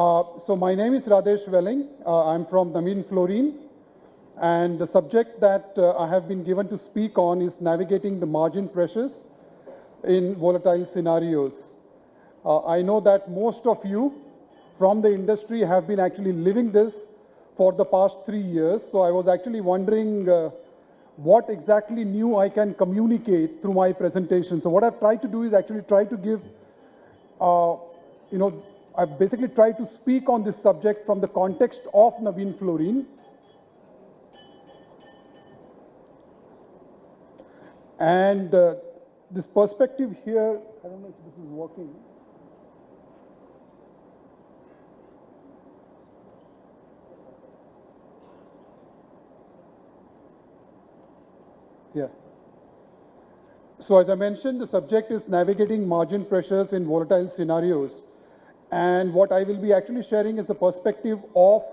So my name is Radesh Welling. I'm from Navin Fluorine. And the subject that I have been given to speak on is navigating the margin pressures in volatile scenarios. I know that most of you from the industry have been actually living this for the past 3 years. So I was actually wondering what exactly new I can communicate through my presentation. So what I've tried to do is actually try to give, I've basically tried to speak on this subject from the context of Navin Fluorine. And this perspective here, I don't know if this is working. Yeah. So as I mentioned, the subject is navigating margin pressures in volatile scenarios. And what I will be actually sharing is the perspective of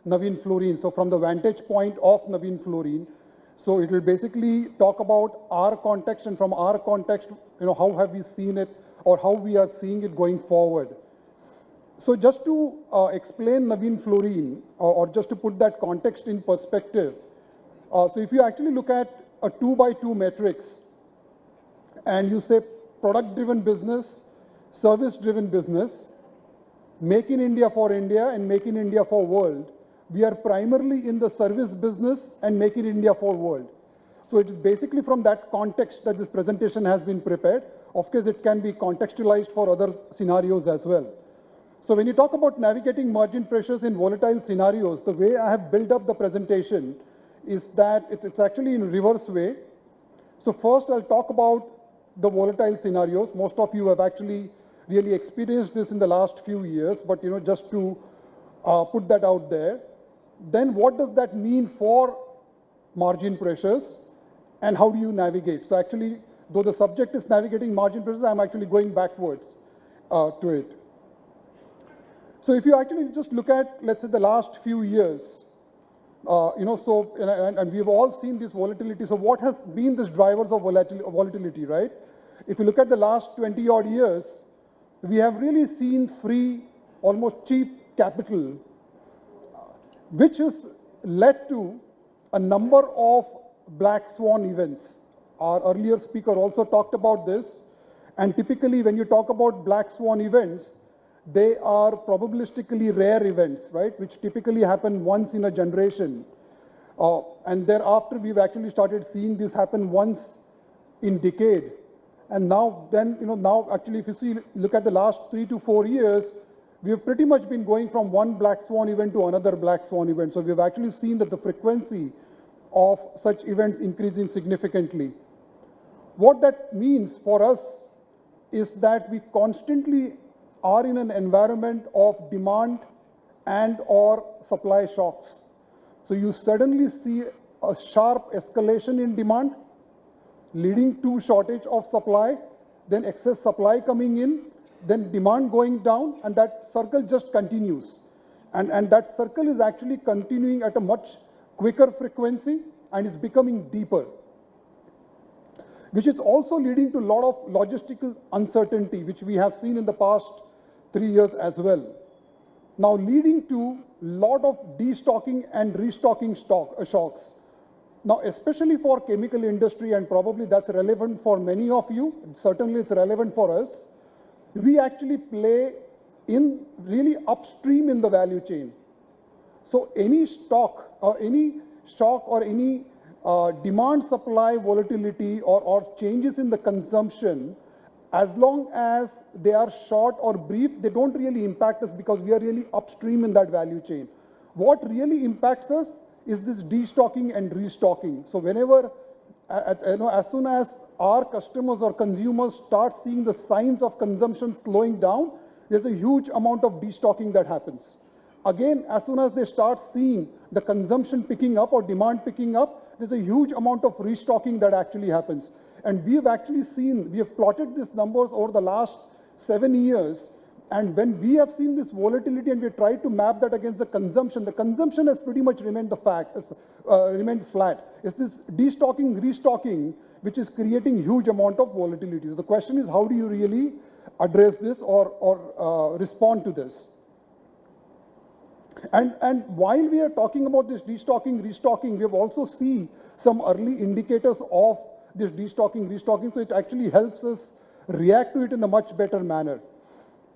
Navin Fluorine. So from the vantage point of Navin Fluorine. So it will basically talk about our context, and from our context, how have we seen it or how we are seeing it going forward. So just to explain Navin Fluorine, or just to put that context in perspective. So if you actually look at a 2x2 matrix and you say product-driven business, service-driven business, make in India for India and make in India for world, we are primarily in the service business and make in India for world. So it is basically from that context that this presentation has been prepared. Of course, it can be contextualized for other scenarios as well. So when you talk about navigating margin pressures in volatile scenarios, the way I have built up the presentation is that it's actually in reverse way. So first I'll talk about the volatile scenarios. Most of you have actually really experienced this in the last few years, but just to put that out there. Then what does that mean for margin pressures and how do you navigate? So actually, though the subject is navigating margin pressures, I'm actually going backwards to it. So if you actually just look at, let's say, the last few years, and we've all seen this volatility. So what has been these drivers of volatility, right? If you look at the last 20 odd years, we have really seen free, almost cheap capital, which has led to a number of black swan events. Our earlier speaker also talked about this. And typically when you talk about black swan events, they are probabilistically rare events, right, which typically happen once in a generation. And thereafter, we've actually started seeing this happen once in decade. And now, now actually, if you look at the last 3 to 4 years, we have pretty much been going from one black swan event to another black swan event. So we've actually seen that the frequency of such events increasing significantly. What that means for us is that we constantly are in an environment of demand and or supply shocks. So you suddenly see a sharp escalation in demand, leading to shortage of supply, then excess supply coming in, then demand going down, and that circle just continues. And that circle is actually continuing at a much quicker frequency and is becoming deeper, which is also leading to a lot of logistical uncertainty, which we have seen in the past 3 years as well. Now leading to a lot of destocking and restocking shocks. Now, especially for chemical industry, and probably that's relevant for many of you, certainly it's relevant for us, we actually play in really upstream in the value chain. So any stock or any shock or any demand supply volatility or changes in the consumption, as long as they are short or brief, they don't really impact us because we are really upstream in that value chain. What really impacts us is this destocking and restocking. So whenever, as soon as our customers or consumers start seeing the signs of consumption slowing down, there's a huge amount of destocking that happens. Again, as soon as they start seeing the consumption picking up or demand picking up, there's a huge amount of restocking that actually happens. And we have actually seen, we have plotted these numbers over the last 7 years. And when we have seen this volatility and we tried to map that against the consumption has pretty much remained remained flat. It's this destocking, restocking, which is creating huge amount of volatility. So the question is, how do you really address this or respond to this? And while we are talking about this destocking, restocking, we have also seen some early indicators of this destocking, restocking, so it actually helps us react to it in a much better manner.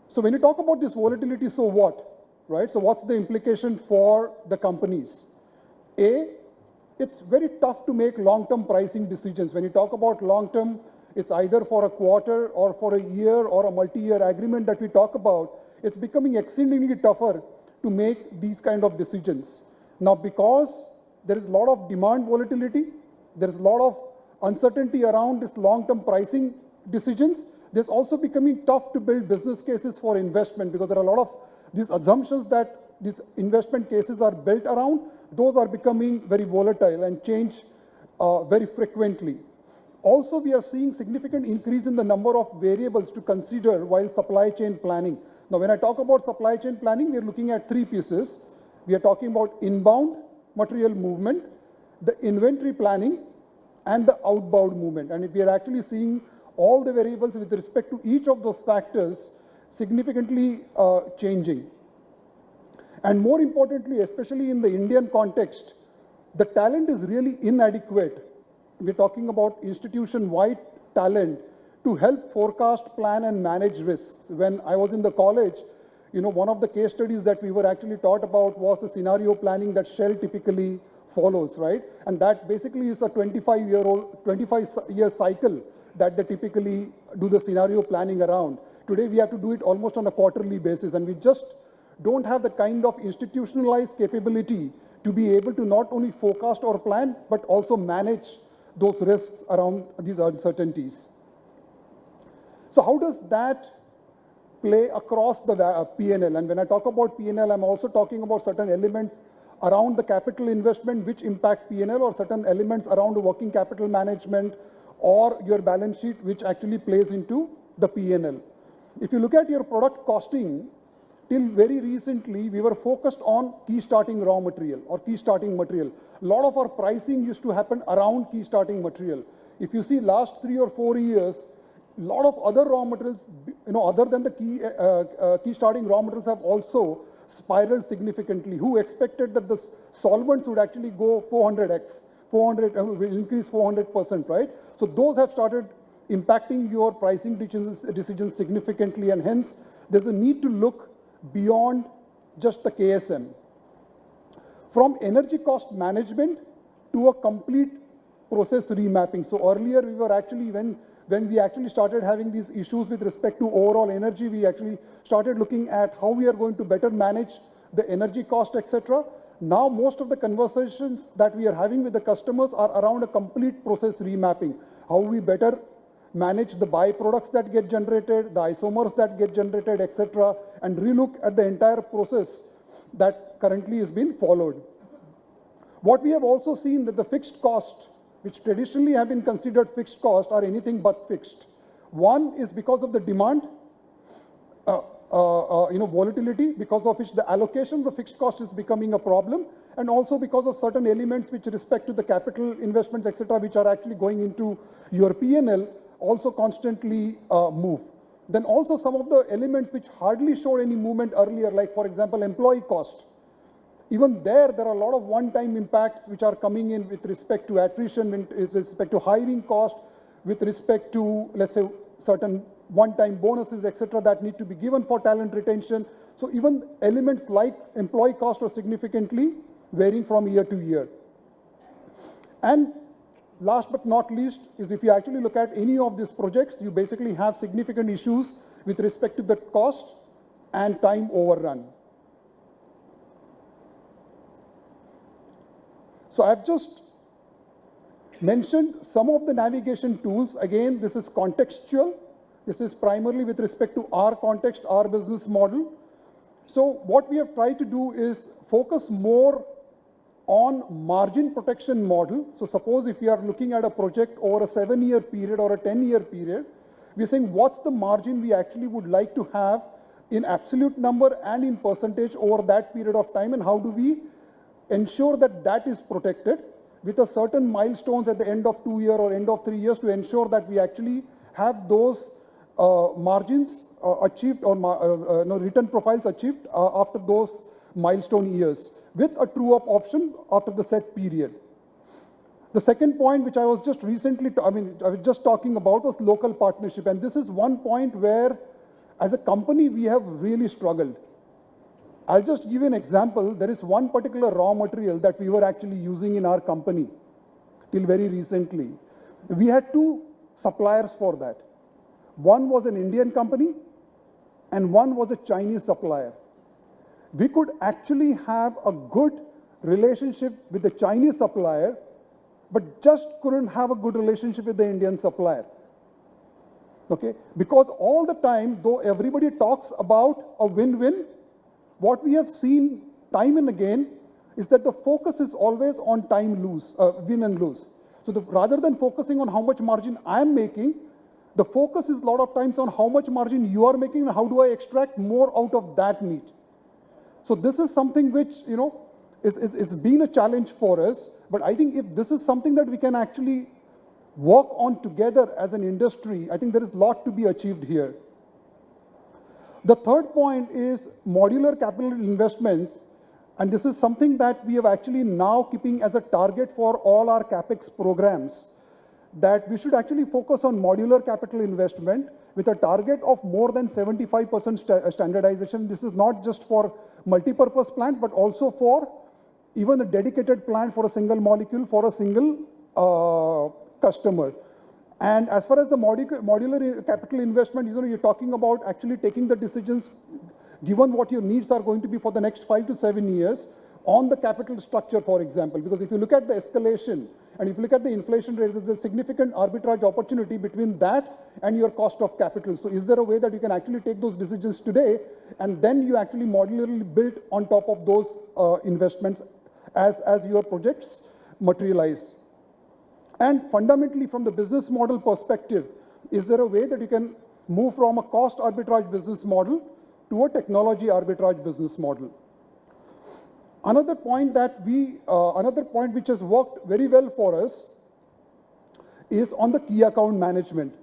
So when you talk about this volatility, so what, right? So what's the implication for the companies? A, it's very tough to make long-term pricing decisions. When you talk about long-term, it's either for a quarter or for a year or a multi-year agreement that we talk about. It's becoming exceedingly tougher to make these kind of decisions. Now, because there is a lot of demand volatility, there is a lot of uncertainty around this long-term pricing decisions, there's also becoming tough to build business cases for investment, because there are a lot of these assumptions that these investment cases are built around. Those are becoming very volatile and change very frequently. Also, we are seeing significant increase in the number of variables to consider while supply chain planning. Now, when I talk about supply chain planning, we are looking at three pieces. We are talking about inbound material movement, the inventory planning, and the outbound movement. And if we are actually seeing all the variables with respect to each of those factors significantly changing. And more importantly, especially in the Indian context, the talent is really inadequate. We're talking about institution-wide talent to help forecast, plan, and manage risks. When I was in the college, one of the case studies that we were actually taught about was the scenario planning that Shell typically follows, right? And that basically is a 25-year cycle that they typically do the scenario planning around. Today, we have to do it almost on a quarterly basis, and we just don't have the kind of institutionalized capability to be able to not only forecast or plan, but also manage those risks around these uncertainties. So how does that play across the P&L? And when I talk about P&L, I'm also talking about certain elements around the capital investment which impact P&L, or certain elements around the working capital management or your balance sheet which actually plays into the P&L. If you look at your product costing, till very recently, we were focused on key starting raw material or key starting material. A lot of our pricing used to happen around key starting material. If you see last 3 or 4 years, a lot of other raw materials, other than the key starting raw materials have also spiraled significantly. Who expected that the solvents would actually go 400x, will increase 400%, right? So those have started impacting your pricing decisions significantly, and hence there's a need to look beyond just the KSM. From energy cost management to a complete process remapping. So earlier we were actually, when we actually started having these issues with respect to overall energy, we actually started looking at how we are going to better manage the energy cost, etc. Now most of the conversations that we are having with the customers are around a complete process remapping. How we better manage the byproducts that get generated, the isomers that get generated, etc., and relook at the entire process that currently is being followed. What we have also seen that the fixed cost, which traditionally have been considered fixed cost, are anything but fixed. One is because of the demand, volatility, because of which the allocation of the fixed cost is becoming a problem, and also because of certain elements which respect to the capital investments, etc., which are actually going into your P&L, also constantly move. Then also some of the elements which hardly showed any movement earlier, like for example, employee cost. Even there are a lot of one-time impacts which are coming in with respect to attrition, with respect to hiring cost, with respect to, let's say, certain one-time bonuses, etc., that need to be given for talent retention. So even elements like employee cost are significantly varying from year to year. And last but not least is, if you actually look at any of these projects, you basically have significant issues with respect to the cost and time overrun. So I've just mentioned some of the navigation tools. Again, this is contextual. This is primarily with respect to our context, our business model. So what we have tried to do is focus more on margin protection model. So suppose if we are looking at a project over a 7-year period or a 10-year period, we're saying what's the margin we actually would like to have in absolute number and in percentage over that period of time, and how do we ensure that that is protected with a certain milestones at the end of 2 years or end of 3 years to ensure that we actually have those margins achieved, or return profiles achieved after those milestone years with a true-up option after the set period. The second point, which I was just recently, I was just talking about, was local partnership. And this is one point where, as a company, we have really struggled. I'll just give you an example. There is one particular raw material that we were actually using in our company till very recently. We had two suppliers for that. One was an Indian company and one was a Chinese supplier. We could actually have a good relationship with the Chinese supplier, but just couldn't have a good relationship with the Indian supplier. Okay? Because all the time, though everybody talks about a win-win, what we have seen time and again is that the focus is always on win and lose. So rather than focusing on how much margin I am making, the focus is a lot of times on how much margin you are making and how do I extract more out of that meat. So this is something which, it's been a challenge for us, but I think if this is something that we can actually work on together as an industry, I think there is a lot to be achieved here. The third point is modular capital investments, and this is something that we have actually now keeping as a target for all our CapEx programs, that we should actually focus on modular capital investment with a target of more than 75% standardization. This is not just for multi-purpose plant, but also for even a dedicated plant for a single molecule for a single customer. And as far as the modular capital investment, you're talking about actually taking the decisions given what your needs are going to be for the next 5 to 7 years on the capital structure, for example. Because if you look at the escalation and if you look at the inflation rate, there's a significant arbitrage opportunity between that and your cost of capital. So is there a way that you can actually take those decisions today and then you actually modularly build on top of those investments as your projects materialize? And fundamentally, from the business model perspective, is there a way that you can move from a cost arbitrage business model to a technology arbitrage business model? Another point which has worked very well for us is on the key account management.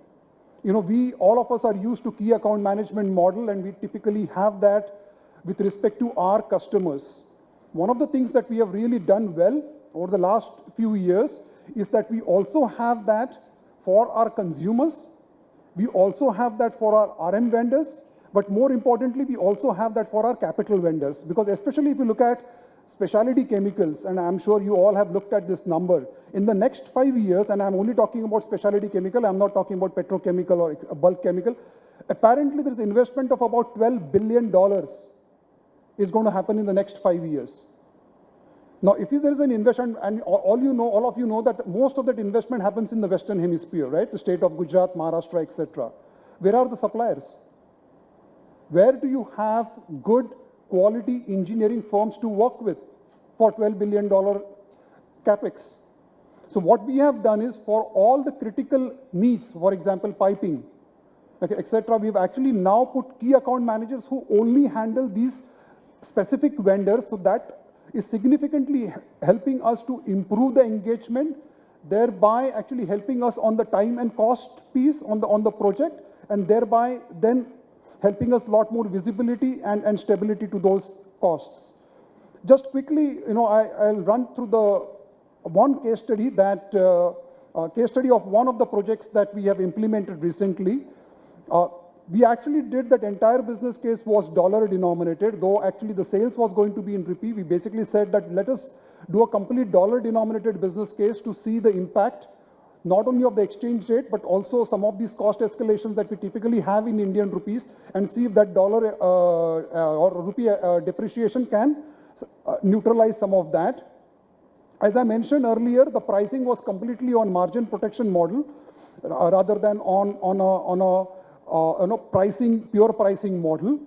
All of us are used to key account management model, and we typically have that with respect to our customers. One of the things that we have really done well over the last few years is that we also have that for our consumers, we also have that for our RM vendors, but more importantly, we also have that for our capital vendors. Because especially if you look at specialty chemicals, and I'm sure you all have looked at this number, in the next 5 years, and I'm only talking about specialty chemical, I'm not talking about petrochemical or bulk chemical, apparently there's investment of about $12 billion is going to happen in the next 5 years. Now, if there is an investment, and all of you know that most of that investment happens in the Western Hemisphere, right? The state of Gujarat, Maharashtra, etc. Where are the suppliers? Where do you have good quality engineering firms to work with for $12 billion capex? So what we have done is for all the critical needs, for example, piping, okay, etc., we've actually now put key account managers who only handle these specific vendors, so that is significantly helping us to improve the engagement, thereby actually helping us on the time and cost piece on the project, and thereby then helping us a lot more visibility and stability to those costs. Just quickly, I'll run through the one case study of one of the projects that we have implemented recently. We actually did that entire business case was dollar denominated, though actually the sales was going to be in rupee. We basically said that let us do a complete dollar denominated business case to see the impact, not only of the exchange rate, but also some of these cost escalations that we typically have in Indian rupees, and see if that dollar or rupee depreciation can neutralize some of that. As I mentioned earlier, the pricing was completely on margin protection model rather than on a pure pricing model.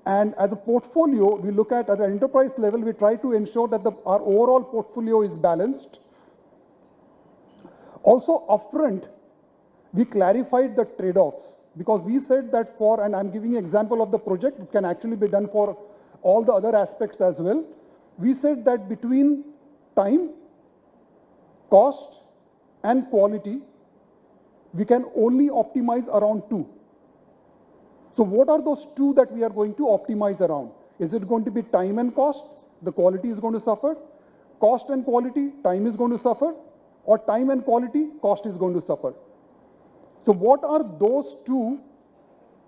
And as a portfolio, we look at an enterprise level, we try to ensure that our overall portfolio is balanced. Also upfront, we clarified the trade-offs, because we said that and I'm giving an example of the project, it can actually be done for all the other aspects as well. We said that between time, cost, and quality, we can only optimize around 2. So what are those 2 that we are going to optimize around? Is it going to be time and cost? The quality is going to suffer. Cost and quality, time is going to suffer. Or time and quality, cost is going to suffer. So what are those two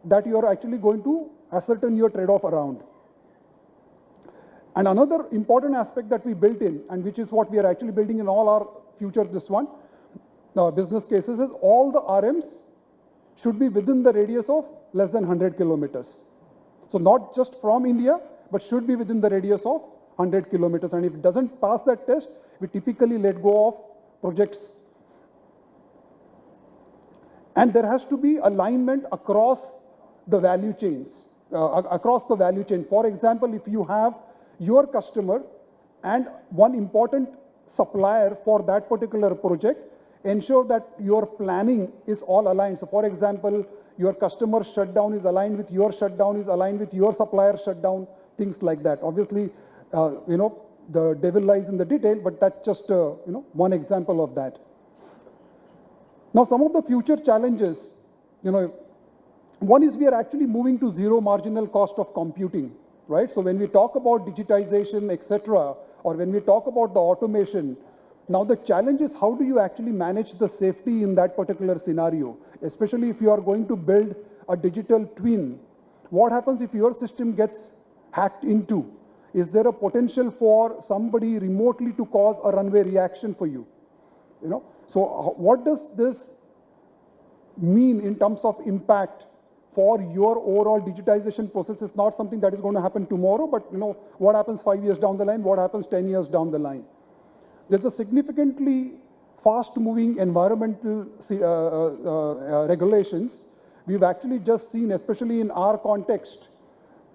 that you are actually going to ascertain your trade-off around? And another important aspect that we built in, and which is what we are actually building in all our future business cases, is all the RMs should be within the radius of less than 100 kilometers. So not just from India, but should be within the radius of 100 kilometers. And if it doesn't pass that test, we typically let go of projects. And there has to be alignment across the value chains, For example, if you have your customer and one important supplier for that particular project, ensure that your planning is all aligned. So for example, your customer shutdown is aligned with your shutdown, is aligned with your supplier shutdown, things like that. Obviously, the devil lies in the detail, but that's just one example of that. Now, some of the future challenges, one is we are actually moving to zero marginal cost of computing, right? So when we talk about digitization, etc., or when we talk about the automation, now the challenge is how do you actually manage the safety in that particular scenario, especially if you are going to build a digital twin. What happens if your system gets hacked into? Is there a potential for somebody remotely to cause a runway reaction for you? So what does this mean in terms of impact for your overall digitization process? Is not something that is going to happen tomorrow, but what happens 5 years down the line, what happens 10 years down the line? There's a significantly fast-moving environmental regulations. We've actually just seen, especially in our context,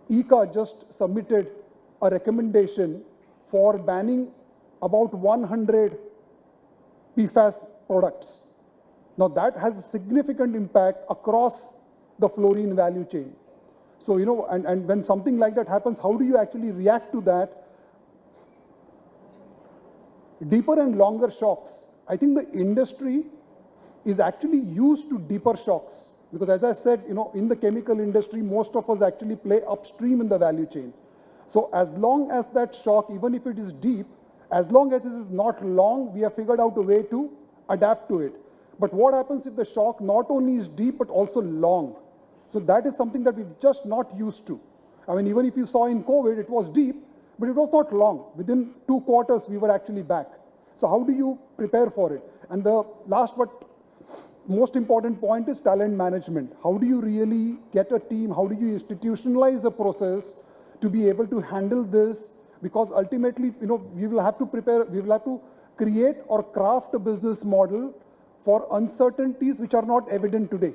ICA just submitted a recommendation for banning about 100 PFAS products. Now that has a significant impact across the fluorine value chain. So, and when something like that happens, how do you actually react to that? Deeper and longer shocks. I think the industry is actually used to deeper shocks because, as I said, in the chemical industry, most of us actually play upstream in the value chain. So as long as that shock, even if it is deep, as long as it is not long, we have figured out a way to adapt to it. But what happens if the shock not only is deep, but also long? So that is something that we've just not used to. I mean, even if you saw in COVID, it was deep, but it was not long. Within 2 quarters, we were actually back. So how do you prepare for it? And the last but most important point is talent management. How do you really get a team? How do you institutionalize the process to be able to handle this? Because ultimately, we will have to prepare, we will have to create or craft a business model for uncertainties which are not evident today.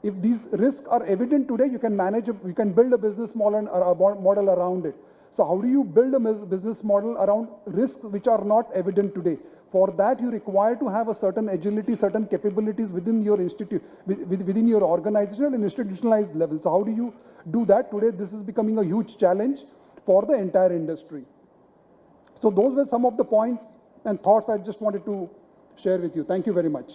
If these risks are evident today, you can build a business model around it. So how do you build a business model around risks which are not evident today? For that, you require to have a certain agility, certain capabilities within your institute, within your organizational and institutionalized level. So how do you do that? Today, this is becoming a huge challenge for the entire industry. So those were some of the points and thoughts I just wanted to share with you. Thank you very much.